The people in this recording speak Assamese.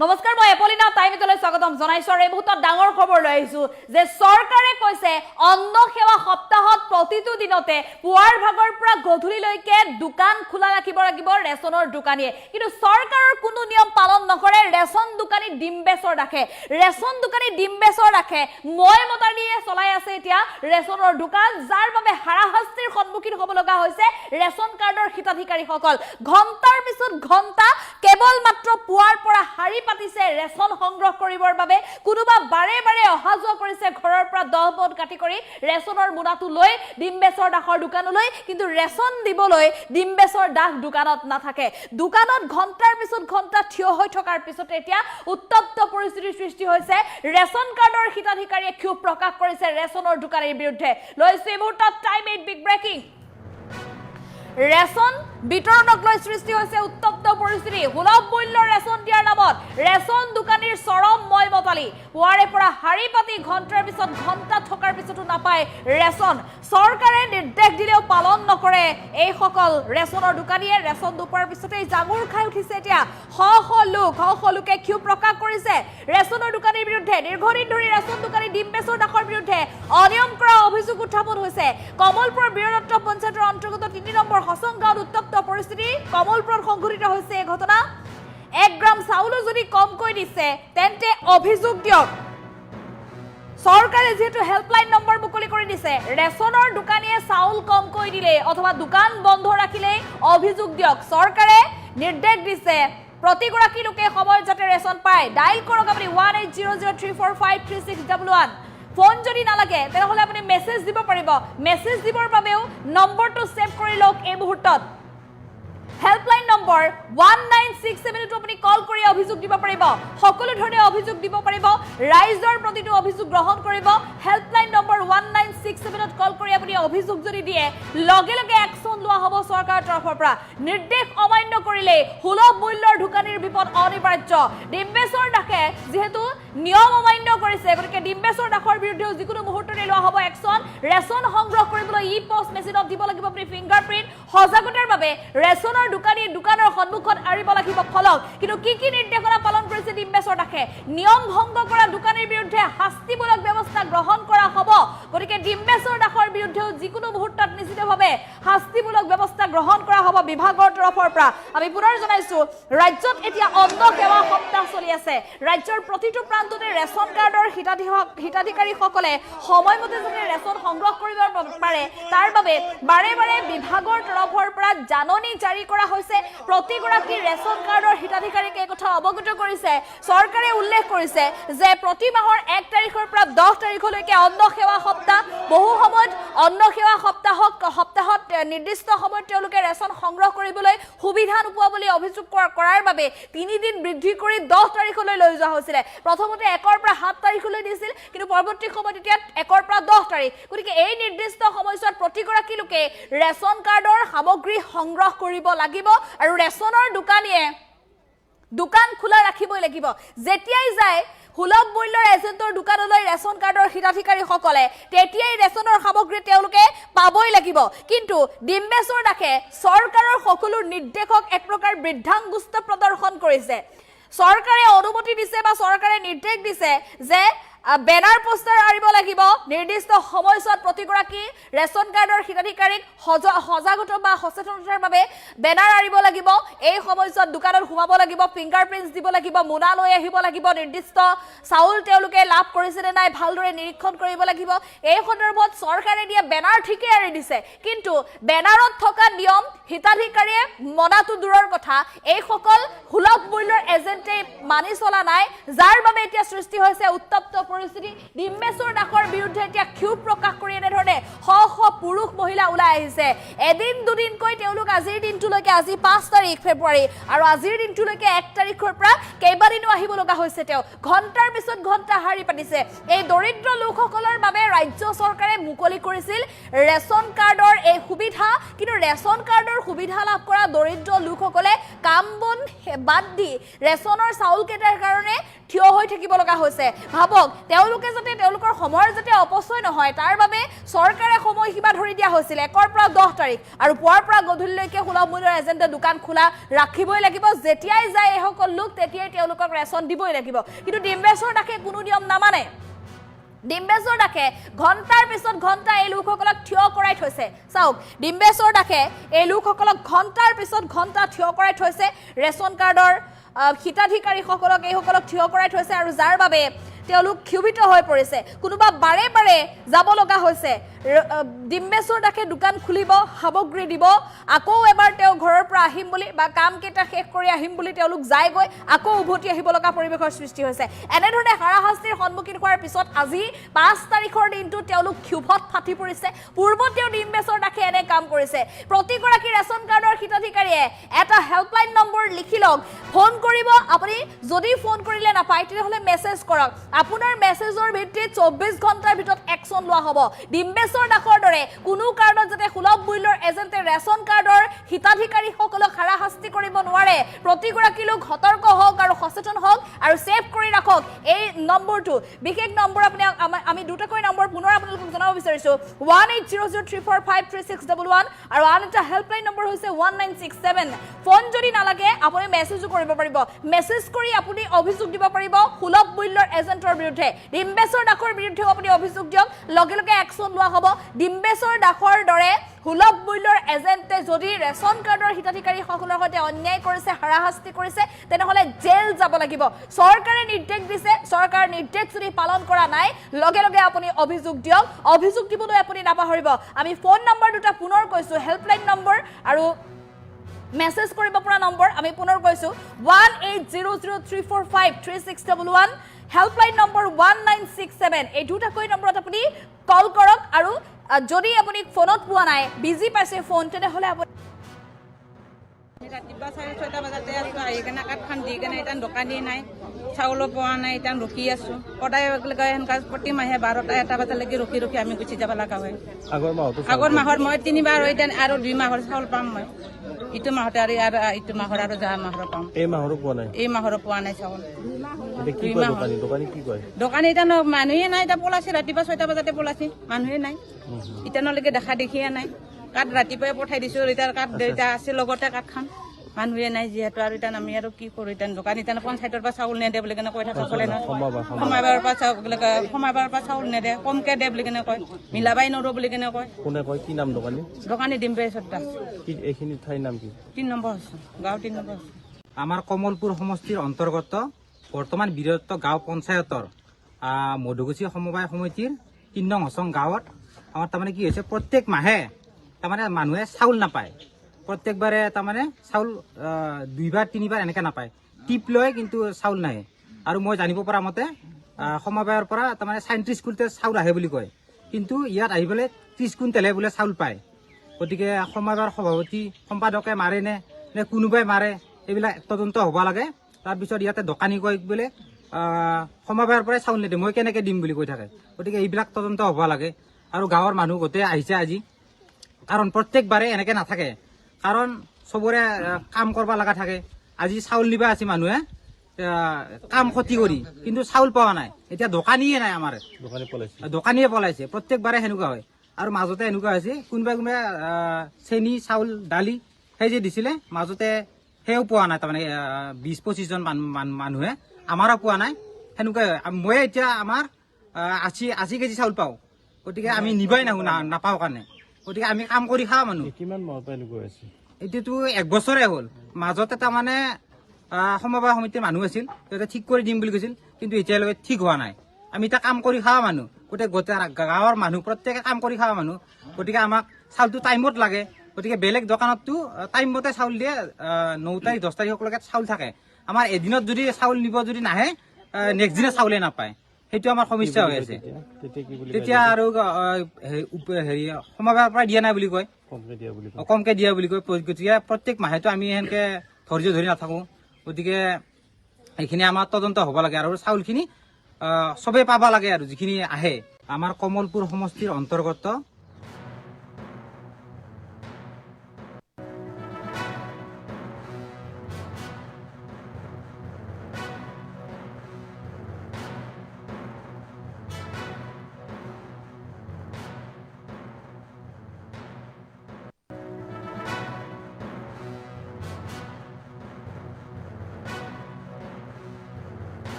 নমস্কাৰ মই এপলিনা টাইমিতলৈ স্বাগতম জনাইছো আৰু এই মুহূৰ্তত ডাঙৰ খবৰ লৈ আহিছো যে চৰকাৰে কৈছে অন্ন সেৱা সপ্তাহত প্ৰতিটো দিনতে পুৱাৰ ভাগৰ পৰা গধূলিলৈকে দোকান খোলা ৰাখিব লাগিব ৰেচনৰ দোকানীয়ে কিন্তু চৰকাৰৰ কোনো নিয়ম পালন নকৰে ৰেচন দোকানী ডিম্বেচৰ ৰাখে মই মতাৰিয়ে চলাই আছে এতিয়া ৰেচনৰ দোকান যাৰ বাবে হাৰাশাস্তিৰ সন্মুখীন হ'ব লগা হৈছে ৰেচন কাৰ্ডৰ হিতাধিকাৰীসকল ঘণ্টাৰ পিছত ঘণ্টা কেৱল মাত্ৰ পুৱাৰ পৰা হাৰি পাতিছে ৰেচন সংগ্ৰহ কৰিবৰ বাবে কোনোবা বাৰে বাৰে অহা যোৱা কৰিছে ঘৰৰ পৰা 10 বট কাটি কৰি ৰেচনৰ মুনাটো লৈ ডিম্বেচৰ দাখৰ দোকানলৈ কিন্তু ৰেচন দিবলৈ ডিম্বেচৰ দাখ দোকানত নাথাকে দোকানত ঘণ্টাৰ পিছত ঘণ্টা থিয় হৈ থকাৰ পিছত এতিয়া উত্তপ্ত পৰিস্থিতিৰ সৃষ্টি হৈছে ৰেচন কাৰ্ডৰ হিতাধিকাৰীয়ে ক্ষোভ প্ৰকাশ কৰিছে ৰেচনৰ দোকানীৰ বিৰুদ্ধে লৈছে এই মুহূৰ্তত টাইম 8 বিগ ব্ৰেকিং ৰেচন বিতৰণক লৈ সৃষ্টি হৈছে উত্তপ্ত পৰিস্থিতি সুলভ মূল্যৰ ৰেচন দিয়াৰ নামত ৰেচন দোকানীৰ চৰম মই মতালি পুৱাৰে পৰা হাৰি পাতি ঘণ্টাৰ পিছত ঘণ্টা থকাৰ পিছতো নাপায় ৰেচন চৰকাৰে নিৰ্দেশ দিলেও পালন নকৰে এই সকল ৰেচনৰ দোকানীয়ে ৰেচন দুপাৰ পিছতেই জাঙুৰ খাই উঠিছে এতিয়া শ লোকে ক্ষোভ প্ৰকাশ কৰিছে ৰেচনৰ দোকানীৰ বিৰুদ্ধে দীৰ্ঘদিন ধৰি ৰেচন দোকানী ডিম্বেচৰ দাখৰ বিৰুদ্ধে অনিয়ম কৰা অভিযোগ উত্থাপন হৈছে কমলপুৰ বীৰদত্ত পঞ্চায়তৰ অন্তৰ্গত 3 নম্বৰ হসং গাঁৱত উত্তপ্ত পৰিস্থিতি কমলপুৰত সংঘটিত হৈছে এই ঘটনা 1 গ্ৰাম চাউল যদি কমকৈ দিছে তেন্তে অভিযোগ দিয়ক চৰকাৰে যেহেতু হেল্পলাইন নম্বৰ মুকলি কৰি দিছে ৰেচনৰ দোকানীয়ে চাউল কমকৈ দিলে অথবা দোকান বন্ধ ৰাখিলে অভিযোগ দিয়ক চৰকাৰে নিৰ্দেশ দিছে প্ৰতিগৰাকী লোকে সময় যাতে ৰেচন পায় ডাইল কৰক আপুনি 180034536611 ফোন যদি নালাগে তেনেহলে আপুনি মেসেজ দিব পাৰিব মেসেজ দিবৰ বাবেও নম্বৰটো সেভ কৰি লওক এই মুহূৰ্তত হেল্পলাইন নম্বৰ 1967 টো আপুনি কল কৰি অভিযোগ দিব পাৰিব সকলো ধৰণে অভিযোগ দিব পাৰিব ৰাইজৰ প্ৰতিটো অভিযোগ গ্ৰহণ কৰিব হেল্পলাইন নম্বৰ 1967 ত কল কৰি আপুনি অভিযোগ যদি দিয়ে লগে লগে একচন লোৱা হ'ব চৰকাৰৰ তৰফৰ পৰা নিৰ্দেশ অমান্য কৰিলে সুলভ মূল্যৰ দোকানীৰ বিপদ অনিবাৰ্য ডিম্বেচৰ দাখে যেহেতু নিয়ম অমান্য কৰিছে গতিকে ডিম্বেচৰ দাখৰ বিৰুদ্ধে যিকোনো মুহূৰ্ততে লোৱা হ'ব একচন ৰেচন সংগ্ৰহ কৰিবলৈ ই পোষ্ট মেচিনত দিব লাগিব আপুনি ফিংগাৰপ্ৰিন্ট সজাগতাৰ বাবে ৰেচনৰ দোকানী দোকানৰ সন্মুখত আৰিব লাগিব ফলক কিন্তু কি নিৰ্দেশনা পালন কৰিছে ডিম্বেচৰ দাখে নিয়ম ভংগ কৰা দোকানীৰ বিৰুদ্ধে শাস্তিমূলক ব্যৱস্থা গ্ৰহণ কৰা হ'ব গতিকে ডিম্বেচৰ দাখৰ বিৰুদ্ধে যিকোনো মুহূৰ্তত নিশ্চিতভাৱে শাস্তিমূলক ব্যৱস্থা গ্ৰহণ কৰা হ'ব বিভাগৰ তৰফৰ পৰা আমি পুনৰ জনাইছো ৰাজ্যত এতিয়া অন্ন সেৱা সপ্তাহ চলি আছে ৰাজ্যৰ প্ৰতিটো প্ৰান্ততে ৰেচন কাৰ্ডৰ হিতাধিকাৰীসকলে সময়মতে যাতে ৰেচন সংগ্ৰহ কৰিব পাৰে তাৰ বাবে বাৰে বাৰে বিভাগৰ তৰফৰ পৰা জাননী জাৰি কৰা হৈছে প্ৰতিগৰাকী ৰেচন কাৰ্ডৰ হিতাধিকাৰীক এই কথা অৱগত কৰিছে চৰকাৰে উল্লেখ কৰিছে যে প্ৰতি মাহৰ 1 তাৰিখৰ পৰা 10 তাৰিখলৈকে অন্ন সেৱা সপ্তাহ বহু সময়ত অন্ন সেৱা সপ্তাহত নিৰ্দিষ্ট সময়ত তেওঁলোকে ৰেচন সংগ্ৰহ কৰিবলৈ সুবিধা নোপোৱা বুলি অভিযোগ কৰাৰ বাবে 3 দিন বৃদ্ধি কৰি 10 তাৰিখলৈ লৈ যোৱা হৈছিল প্ৰথমতে 1 ৰ পৰা 7 তাৰিখলৈ দিছিল কিন্তু পৰৱৰ্তী সময়ত এতিয়া 1 ৰ পৰা 10 তাৰিখ গতিকে এই নিৰ্দিষ্ট সময়ছোৱাত প্ৰতিগৰাকী লোকে ৰেচন কাৰ্ডৰ সামগ্ৰী সংগ্ৰহ কৰিব লাগিব আৰু ৰেচনৰ দোকানীয়ে দোকান খোলা ৰাখিবই লাগিব যেতিয়াই যায় সুলভ মূল্যৰ এজেন্টৰ দোকানলৈ ৰেচন কাৰ্ডৰ হিতাধিকাৰীসকলে তেতিয়াই ৰেচনৰ সামগ্ৰী তেওঁলোকে পাবই লাগিব কিন্তু ডিম্বেচৰ দাখে চৰকাৰৰ সকলো নিৰ্দেশক এক প্ৰকাৰ বৃদ্ধাংগুষ্ট প্ৰদৰ্শন কৰিছে চৰকাৰে অনুমতি দিছে বা চৰকাৰে নিৰ্দেশ দিছে যে বেনাৰ পোষ্টাৰ আৰিব লাগিব নিৰ্দিষ্ট সময়ছোৱাত প্ৰতিগৰাকী ৰেচন কাৰ্ডৰ হিতাধিকাৰীক সজাগতা বা সচেতনতাৰ বাবে বেনাৰ আৰিব লাগিব এই সময়ছোৱাত দোকানত সোমাব লাগিব ফিংগাৰপ্ৰিন্টছ দিব লাগিব মুনা লৈ আহিব লাগিব নিৰ্দিষ্ট চাউল তেওঁলোকে লাভ কৰিছে নে নাই ভালদৰে নিৰীক্ষণ কৰিব লাগিব এই সন্দৰ্ভত চৰকাৰে দিয়া বেনাৰ ঠিকই আৰি দিছে কিন্তু বেনাৰত থকা নিয়ম হিতাধিকাৰীয়ে মনাটো দূৰৰ কথা এই সকল সুলভ মূল্যৰ এজেন্টে মানি চলা নাই যাৰ বাবে এতিয়া সৃষ্টি হৈছে উত্তপ্ত পৰিস্থিতি ডিম্বেচৰ দাখৰ বিৰুদ্ধে এতিয়া ক্ষোভ প্ৰকাশ কৰি এনেধৰণে শ পুৰুষ মহিলা ওলাই আহিছে এদিন দুদিনকৈ তেওঁলোক আজিৰ দিনটোলৈকে আজি 5 তাৰিখ ফেব্ৰুৱাৰী আৰু আজিৰ দিনটোলৈকে 1 তাৰিখৰ পৰা কেইবাদিনো আহিব লগা হৈছে তেওঁ ঘণ্টাৰ পিছত ঘণ্টা হাৰি পাতিছে এই দৰিদ্ৰ লোকসকলৰ বাবে ৰাজ্য চৰকাৰে মুকলি কৰিছিল ৰেচন কাৰ্ডৰ এই সুবিধা কিন্তু ৰেচন কাৰ্ডৰ সুবিধা লাভ কৰা দৰিদ্ৰ লোকসকলে কাম বন বাদ দি ৰেচনৰ চাউল কেইটাৰ কাৰণে থিয় হৈ থাকিব লগা হৈছে ভাবক তেওঁলোকে যাতে তেওঁলোকৰ সময়ৰ যাতে অপচয় নহয় তাৰ বাবে চৰকাৰে সময়সীমা ধৰি দিয়া হৈছিল 1 পৰা 10 তাৰিখ আৰু পুৱাৰ পৰা গধূলিলৈকে সুলভ মূল্যৰ এজেণ্টে দোকান খোলা ৰাখিবই লাগিব যেতিয়াই যায় এই সকল লোক তেতিয়াই তেওঁলোকক ৰেচন দিবই লাগিব কিন্তু ডিম্বেশ্বৰ দাসে কোনো নিয়ম নামানে ডিম্বেশ্বৰ দাসে ঘণ্টাৰ পিছত ঘণ্টা এই লোকসকলক থিয় কৰাই থৈছে চাওক ডিম্বেশ্বৰ দাসে এই লোকসকলক ঘণ্টাৰ পিছত ঘণ্টা থিয় কৰাই থৈছে ৰেচন কাৰ্ডৰ হিতাধিকাৰীসকলক এইসকলক থিয় কৰাই থৈছে আৰু যাৰ বাবে তেওঁলোক ক্ষোভিত হৈ পৰিছে কোনোবা বাৰে বাৰে যাব লগা হৈছে ডিম্বেশ্বৰ দাসে দোকান খুলিব সামগ্ৰী দিব আকৌ এবাৰ তেওঁ ঘৰৰ পৰা আহিম বুলি বা কাম কেইটা শেষ কৰি আহিম বুলি তেওঁলোক যায়গৈ আকৌ উভতি আহিব লগা পৰিৱেশৰ সৃষ্টি হৈছে এনেধৰণে হাৰাশাস্তিৰ সন্মুখীন হোৱাৰ পিছত আজি 5 তাৰিখৰ দিনটো তেওঁলোক ক্ষোভত ফাটি পৰিছে পূৰ্বতেও ডিম্বেশ্বৰ দাসে এনে কাম কৰিছে প্ৰতিগৰাকী ৰেচন কাৰ্ডৰ হিতাধিকাৰীয়ে এটা হেল্পলাইন নম্বৰ লিখি লওক ফোন কৰিব আপুনি যদি ফোন কৰিলে নাপায় তেতিয়াহ'লে মেছেজ কৰক আপোনাৰ মেছেজৰ ভিত্তিত 24 ঘণ্টাৰ ভিতৰত একচন লোৱা হ'ব ডিম্বেশ্বৰ দাসৰ দৰে কোনো কাৰণত যাতে সুলভ মূল্যৰ এজেণ্টে ৰেচন কাৰ্ডৰ হিতাধিকাৰীসকলক হাৰাশাস্তি কৰিব নোৱাৰে প্ৰতিগৰাকী লোক সতৰ্ক হওক আৰু সচেতন হওক আৰু সেভ কৰি ৰাখক এই নম্বৰটো বিশেষ নম্বৰ আপুনি আমি দুটাকৈ নম্বৰ পুনৰ আপোনালোকক জনাব বিচাৰিছো 180034533611 আৰু আন এটা হেল্পলাইন নম্বৰ হৈছে 1967 ফোন যদি নালাগে আপুনি মেছেজো কৰিব পাৰিব মেছেজ কৰি আপুনি অভিযোগ দিব পাৰিব সুলভ মূল্যৰ এজেণ্টৰ বিৰুদ্ধে ডিম্বেশ্বৰ দাসৰ বিৰুদ্ধে আপুনি অভিযোগ দিয়ক লগে লগে একচন লোৱা হ'ব ডিম্বেশ্বৰ দাসৰ দৰে সুলভ মূল্যৰ এজেণ্টে যদি ৰেচন কাৰ্ডৰ হিতাধিকাৰীসকলৰ সৈতে অন্যায় কৰিছে হাৰাশাস্তি কৰিছে তেনেহ'লে জেল যাব লাগিব চৰকাৰে নিৰ্দেশ দিছে চৰকাৰৰ নিৰ্দেশ যদি পালন কৰা নাই লগে লগে আপুনি অভিযোগ দিয়ক অভিযোগ দিবলৈ আপুনি নাপাহৰিব আমি ফোন নম্বৰ দুটা পুনৰ কৈছো হেল্পলাইন নম্বৰ আৰু মেছেজ কৰিব পৰা নম্বৰ আমি পুনৰ কৈছো 180034536611 হেল্পলাইন নম্বৰ 1967 এই দুটাকৈ নম্বৰত আপুনি কল কৰক আৰু যদি আপুনি ফোনত পোৱা নাই বিজি পাইছে ফোন তেনেহ'লে আপুনি ৰাতিপুৱা 6:30 বজাতে আছো আহি কেনে কাঠখন দি কেনে এতিয়া দোকানী নাই চাউলো পোৱা নাই এতিয়া ৰখি আছো সদায় সেনেকা প্ৰতি মাহে 12টা 1টা বজালৈকে ৰখি ৰখি আমি গুচি যাব লগা হয় আগৰ মাহৰ মই 3বাৰ এতিয়া আৰু 2 মাহৰ চাউল পাম মই ইটো মাহতে আৰু ইটো মাহৰ আৰু যা মাহৰ পাম এই মাহৰ পোৱা নাই চাউল দোকানী এতিয়া মানুহে নাই এতিয়া পলাইছে ৰাতিপুৱা 6টা বজাতে পলাইছে মানুহে নাই ইতিয়ানলৈকে দেখা দেখিয়ে নাই কাঠ ৰাতিপুৱাই পঠাই দিছো এতিয়া কাঠ দেউতা আছে লগতে কাঠখন মানুহে নাই যিহেতু আৰু এতিয়া আমি আৰু কি কৰোঁ এতিয়া দোকানী এতিয়া পঞ্চায়তৰ পৰা চাউল নেদে বুলি কেনে কৈ থকা চলে না সমাবাৰৰ পৰা চাউল নেদে কমকে দে বুলি কেনে কয় মিলাবাই নৰো বুলি কেনে কয় কোনে কয় কি নাম দোকানী ডিম্বেশ্বৰ দাস এইখিনি ঠাইৰ নাম কি 3 নম্বৰ হৈছে গাঁও 3 নম্বৰ আমাৰ কমলপুৰ সমষ্টিৰ অন্তৰ্গত বৰ্তমান বীৰত্ব গাঁও পঞ্চায়তৰ মধুগুচি সমবায় সমিতিৰ 3 নং হচং গাঁৱত আমাৰ তাৰমানে কি হৈছে প্ৰত্যেক মাহে তাৰমানে মানুহে চাউল নাপায় প্ৰত্যেকবাৰে তাৰমানে চাউল 2বাৰ 3বাৰ এনেকৈ নাপায় টিপ লয় কিন্তু চাউল নাহে আৰু মই জানিব পৰা মতে সমবায়ৰ পৰা তাৰমানে 37 কুইণ্টেল চাউল আহে বুলি কয় কিন্তু ইয়াত আহি পেলাই 30 কুইণ্টেলহে বোলে চাউল পায় গতিকে সমবায়ৰ সভাপতি সম্পাদকে মাৰে নে কোনোবাই মাৰে এইবিলাক তদন্ত হ'ব লাগে তাৰপিছত ইয়াতে দোকানী কয় বোলে সমবায়ৰ পৰাই চাউল নিদিয়ে মই কেনেকৈ দিম বুলি কৈ থাকে গতিকে এইবিলাক তদন্ত হ'ব লাগে আৰু গাঁৱৰ মানুহ গোটেই আহিছে আজি কাৰণ প্ৰত্যেকবাৰে এনেকৈ নাথাকে কাৰণ চবৰে কাম কৰিব লগা থাকে আজি চাউল নিবা আছে মানুহে কাম ক্ষতি কৰি কিন্তু চাউল পোৱা নাই এতিয়া দোকানীয়ে নাই আমাৰ দোকানীয়ে পলাইছে প্ৰত্যেকবাৰে সেনেকুৱা হয় আৰু মাজতে এনেকুৱা হৈছে কোনোবাই চেনি চাউল দালি সেই যে দিছিলে মাজতে সেয়াও পোৱা নাই তাৰমানে 20-25 জন মানুহে আমাৰো পোৱা নাই সেনেকুৱা মই এতিয়া আমাৰ 80 কেজি চাউল পাওঁ গতিকে আমি নিবাই নাপাওঁ কাৰণে গতিকে আমি কাম কৰি খাওঁ মানুহ কিমান মাহৰ পৰা এনেকুৱা হৈছে এতিয়াতো 1 বছৰে হ'ল মাজতে তাৰমানে সমবায় সমিতিৰ মানুহ আছিল সিহঁতে ঠিক কৰি দিম বুলি কৈছিল কিন্তু এতিয়ালৈকে ঠিক হোৱা নাই আমি এতিয়া কাম কৰি খাওঁ মানুহ গোটেই গাঁৱৰ মানুহ প্ৰত্যেকে কাম কৰি খাওঁ মানুহ গতিকে আমাক চাউলটো টাইমত লাগে গতিকে বেলেগ দোকানততো টাইমমতে চাউল দিয়ে 9 তাৰিখ 10 তাৰিখলৈকে চাউল থাকে আমাৰ এদিনত যদি চাউল নিব যদি নাহে নেক্সট দিনা চাউলে নাপায় সেইটো আমাৰ সমস্যা হৈ আছে তেতিয়া আৰু হেৰি সমবায়ৰ পৰা দিয়া নাই বুলি কয় কমকে দিয়া বুলি কয় গতিকে প্ৰত্যেক মাহেতো আমি সেনেকে ধৈৰ্য ধৰি নাথাকোঁ গতিকে এইখিনি আমাৰ তদন্ত হ'ব লাগে আৰু চাউলখিনি চবেই পাব লাগে আৰু যিখিনি আহে আমাৰ কমলপুৰ সমষ্টিৰ অন্তৰ্গত